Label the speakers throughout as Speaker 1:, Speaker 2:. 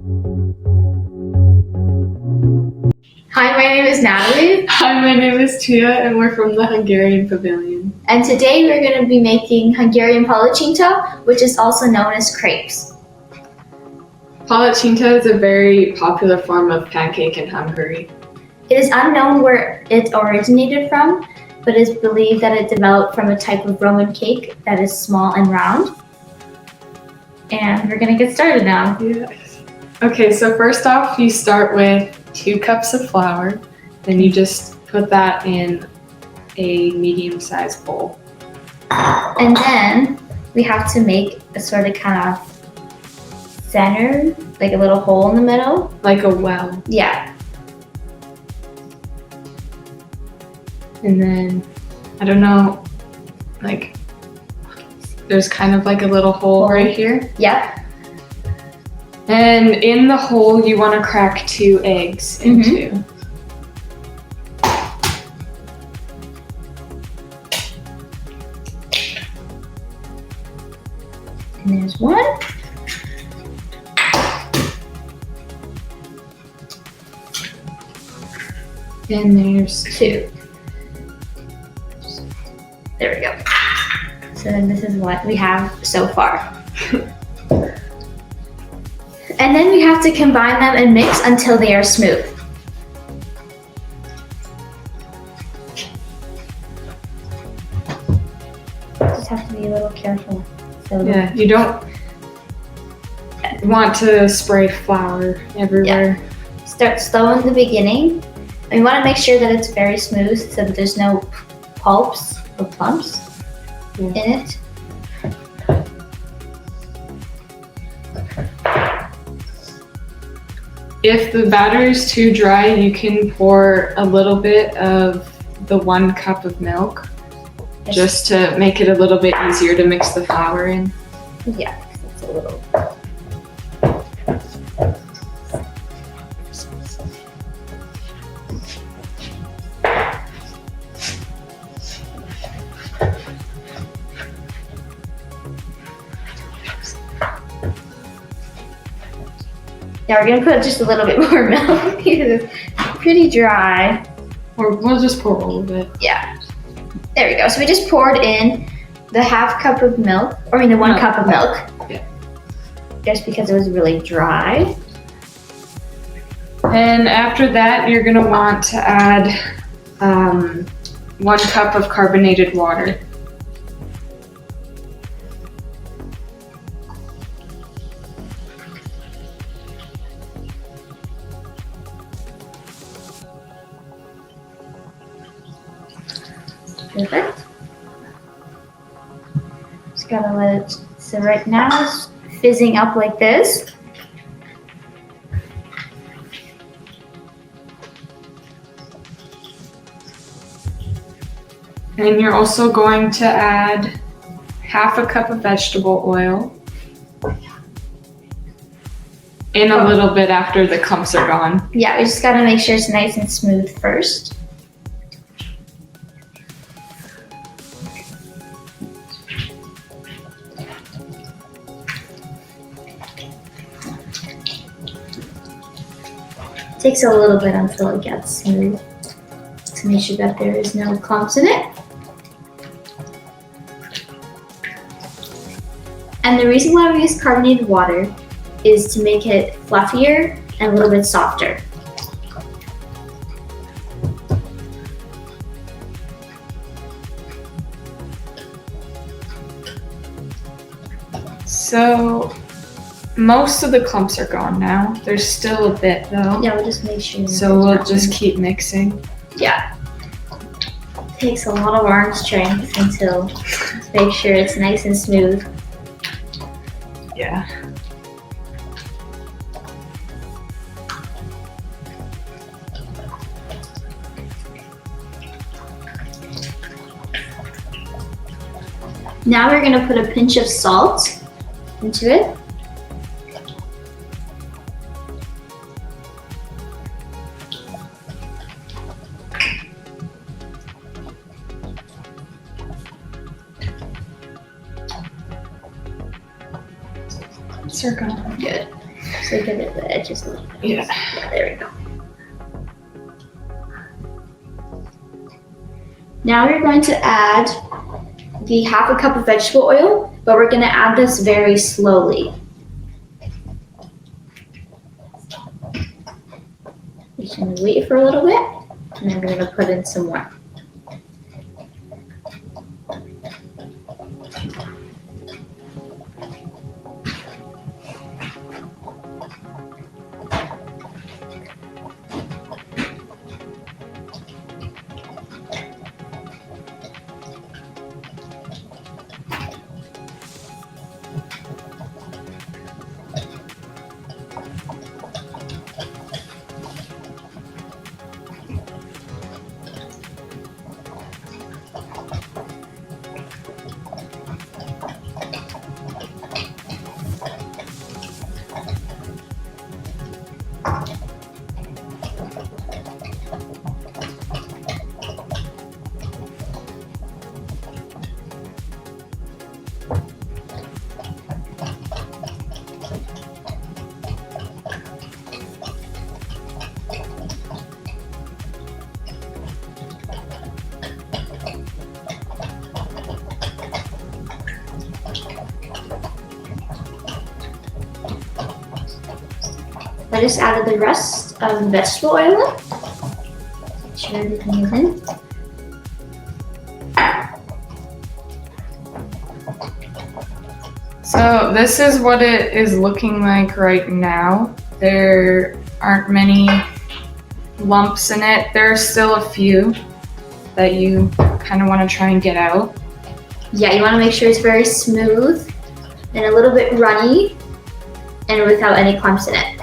Speaker 1: Hi, my name is Natalie.
Speaker 2: Hi, my name is Tia, and we're from the Hungarian Pavilion.
Speaker 1: And today we're going to be making Hungarian Palacsinta, which is also known as crepes.
Speaker 2: Palacsinta is a very popular form of pancake in Hungary.
Speaker 1: It is unknown where it originated from, but it is believed that it developed from a type of Roman cake that is small and round. And we're going to get started now.
Speaker 2: Yes. Okay, so first off, you start with 2 cups of flour. Then you just put that in a medium-sized bowl.
Speaker 1: And then we have to make a sort of kind of center, like a little hole in the middle.
Speaker 2: Like a well.
Speaker 1: Yeah.
Speaker 2: And then, I don't know, like, there's kind of like a little hole right here.
Speaker 1: Yep.
Speaker 2: And in the hole, you want to crack 2 eggs into.
Speaker 1: And there's 1.
Speaker 2: And there's
Speaker 1: 2. There we go. So then this is what we have so far. And then we have to combine them and mix until they are smooth. Just have to be a little careful. So
Speaker 2: yeah, you don't want to spray flour everywhere.
Speaker 1: Yeah. Start slow in the beginning. And we want to make sure that it's very smooth so that there's no pulps or clumps in it.
Speaker 2: If the batter is too dry, you can pour a little bit of the 1 cup of milk just to make it a little bit easier to mix the flour in.
Speaker 1: Yeah, it's a little. Yeah, we're gonna put just a little bit more milk because it's pretty dry.
Speaker 2: Or we'll just pour all of it.
Speaker 1: Yeah. There we go. So we just poured in the 1/2 cup of milk, or the 1 cup of milk.
Speaker 2: Yeah.
Speaker 1: Just because it was really dry.
Speaker 2: And after that, you're gonna want to add 1 cup of carbonated water.
Speaker 1: Perfect. Just gotta let it, so right now it's fizzing up like this.
Speaker 2: And you're also going to add 1/2 cup of vegetable oil. In a little bit after the clumps are gone.
Speaker 1: Yeah, we just gotta make sure it's nice and smooth first. Takes a little bit until it gets smooth to make sure that there is no clumps in it. And the reason why we use carbonated water is to make it fluffier and a little bit softer.
Speaker 2: So most of the clumps are gone now. There's still a bit though.
Speaker 1: Yeah, we'll just make sure.
Speaker 2: So we'll just keep mixing.
Speaker 1: Yeah. Takes a lot of arm strength until to make sure it's nice and smooth.
Speaker 2: Yeah.
Speaker 1: Now we're gonna put a pinch of salt into it.
Speaker 2: Circle.
Speaker 1: Good. So give it the edges a little bit.
Speaker 2: Yeah.
Speaker 1: There we go. Now we're going to add the 1/2 cup of vegetable oil, but we're going to add this very slowly. We're just going to wait for a little bit, and then we're going to put in some more. I just added the rest of the vegetable oil. Make sure everything is in.
Speaker 2: So this is what it is looking like right now. There aren't many lumps in it. There are still a few that you kind of want to try and get out.
Speaker 1: Yeah, you want to make sure it's very smooth and a little bit runny and without any clumps in it.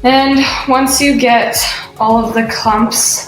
Speaker 2: And once you get all of the clumps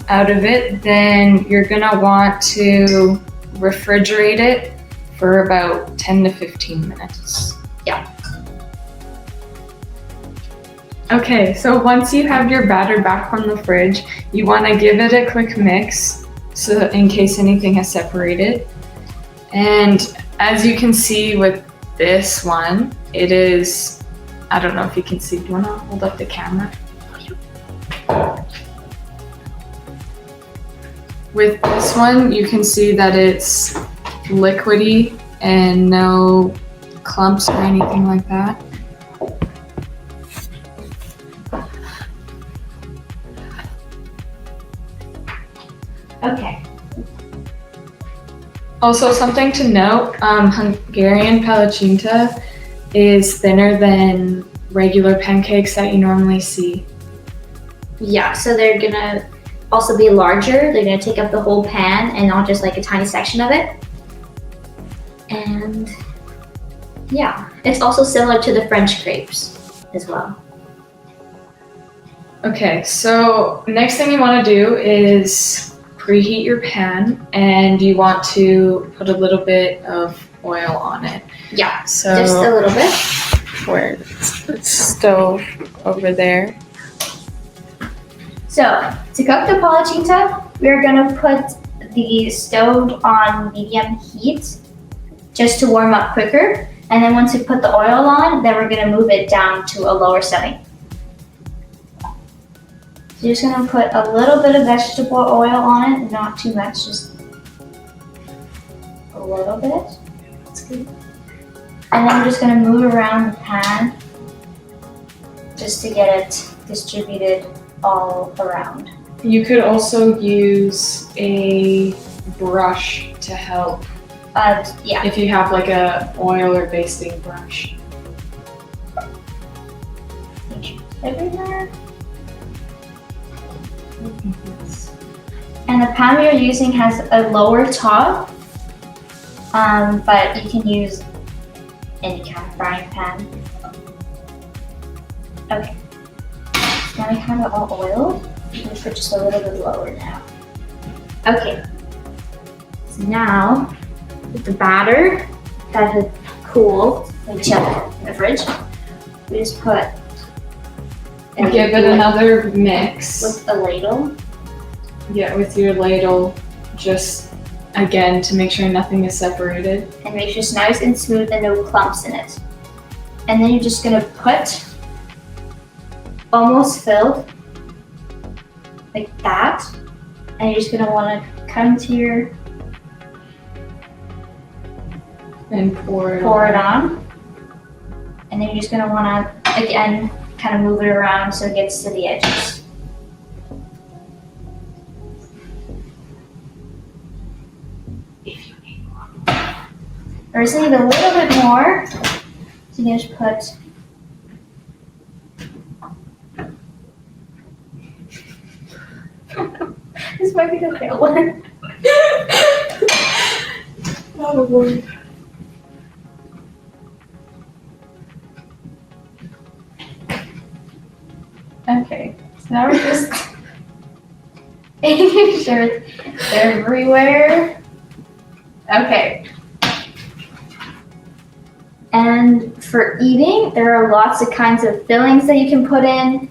Speaker 2: out of it, then you're gonna want to refrigerate it for about 10 to 15 minutes.
Speaker 1: Yeah.
Speaker 2: Okay, so once you have your batter back from the fridge, you wanna give it a quick mix so in case anything has separated. And as you can see with this one, it is, I don't know if you can see. Do you want to hold up the camera? With this one, you can see that it's liquidy and no clumps or anything like that.
Speaker 1: Okay.
Speaker 2: Also, something to note, Hungarian Palacsinta is thinner than regular pancakes that you normally see.
Speaker 1: Yeah, so they're gonna also be larger. They're gonna take up the whole pan and not just like a tiny section of it. And yeah, it's also similar to the French crepes as well.
Speaker 2: Okay, so next thing you want to do is preheat your pan, and you want to put a little bit of oil on it.
Speaker 1: Yeah,
Speaker 2: So
Speaker 1: just a little bit.
Speaker 2: where's the stove over there?
Speaker 1: So to cook the palacsinta, we're gonna put the stove on medium heat just to warm up quicker. And then once we put the oil on, then we're gonna move it down to a lower setting. So you're just gonna put a little bit of vegetable oil on it, not too much, just a little bit. That's good. And then we're just gonna move around the pan just to get it distributed all around.
Speaker 2: You could also use a brush to help
Speaker 1: Yeah.
Speaker 2: if you have like a oil or basting brush.
Speaker 1: Make sure it's everywhere. And the pan we are using has a lower top, but you can use any kind of frying pan. Okay. So now we have it all oiled. I'm gonna put just a little bit lower now. Okay. So now, with the batter that had cooled, like chilled in the fridge, we just put.
Speaker 2: And give it another mix.
Speaker 1: With a ladle.
Speaker 2: Yeah, with your ladle, just again to make sure nothing is separated.
Speaker 1: And make sure it's nice and smooth and no clumps in it. And then you're just gonna put almost filled like that. And you're just gonna wanna come to your
Speaker 2: And pour it
Speaker 1: on. And then you're just gonna wanna, again, kind of move it around so it gets to the edges. If you need more. Or just need a little bit more. So you can just put this might be the fail one.
Speaker 2: Oh, Lord.
Speaker 1: Okay, so now we're just making sure they're everywhere. Okay. And for eating, there are lots of kinds of fillings that you can put in.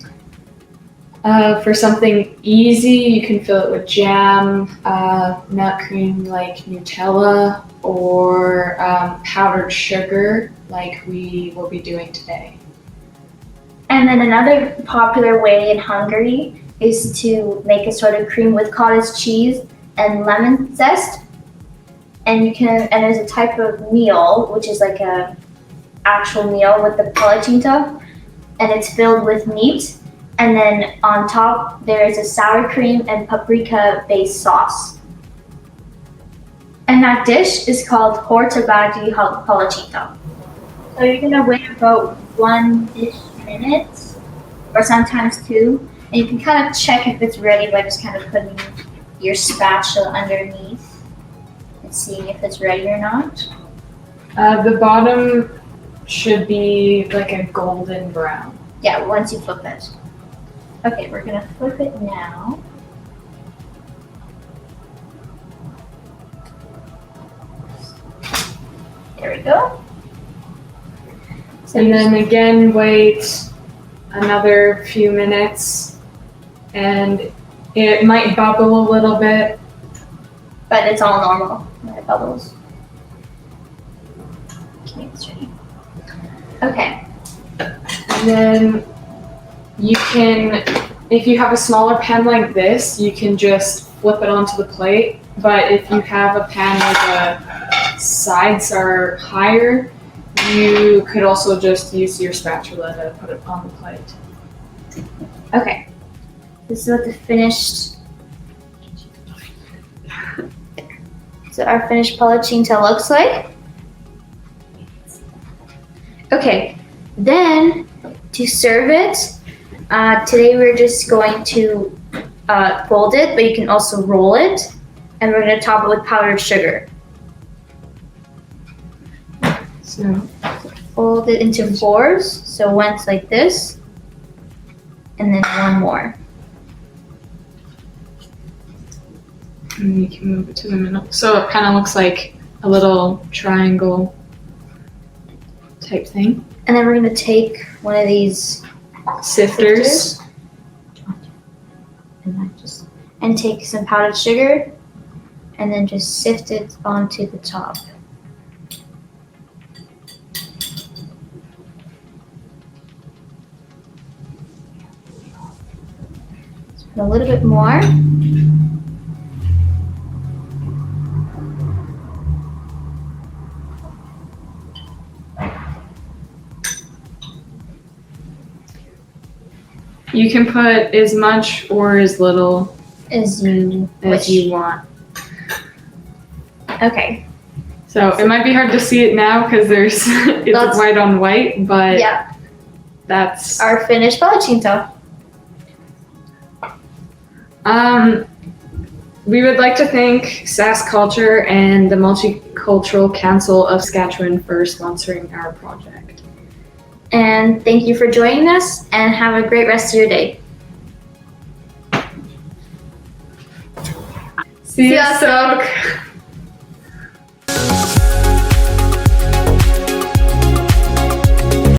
Speaker 2: For something easy, you can fill it with jam, nut cream like Nutella, or powdered sugar like we will be doing today.
Speaker 1: And then another popular way in Hungary is to make a sort of cream with cottage cheese and lemon zest. And there's a type of meal, which is like a actual meal with the Palacsinta, and it's filled with meat. And then on top, there is a sour cream and paprika-based sauce. And that dish is called hortabadi Palacsinta. So you're gonna wait about 1-ish minutes, or sometimes 2, and you can kind of check if it's ready by just kind of putting your spatula underneath and seeing if it's ready or not.
Speaker 2: The bottom should be like a golden brown.
Speaker 1: Yeah, once you flip it. Okay, we're gonna flip it now. There we go. So
Speaker 2: And then again, wait another few minutes, and it might bubble a little bit.
Speaker 1: but it's all normal. No bubbles. Okay, it's ready. Okay.
Speaker 2: And then you can, if you have a smaller pan like this, you can just flip it onto the plate. But if you have a pan where the sides are higher, you could also just use your spatula to put it on the plate.
Speaker 1: Okay. This is what the finished. So our finished palacsinta looks like. Okay. Then to serve it, today we're just going to fold it, but you can also roll it, and we're going to top it with powdered sugar.
Speaker 2: So
Speaker 1: Fold it into 4s, so once like this, and then one more.
Speaker 2: and you can move it to the middle. So it kind of looks like a little triangle type thing.
Speaker 1: And then we're going to take one of these
Speaker 2: Sifters.
Speaker 1: and take some powdered sugar, and then just sift it onto the top. A little bit more.
Speaker 2: You can put as much or as little
Speaker 1: As you
Speaker 2: as
Speaker 1: wish.
Speaker 2: you want.
Speaker 1: Okay.
Speaker 2: So it might be hard to see it now because there's it's
Speaker 1: That's-
Speaker 2: white on white, but
Speaker 1: Yeah,
Speaker 2: that's
Speaker 1: our finished palacsinta.
Speaker 2: We would like to thank SAS Culture and the Multicultural Council of Saskatchewan for sponsoring our project.
Speaker 1: And thank you for joining us, and have a great rest of your day.
Speaker 2: See
Speaker 1: ya,
Speaker 2: Soak!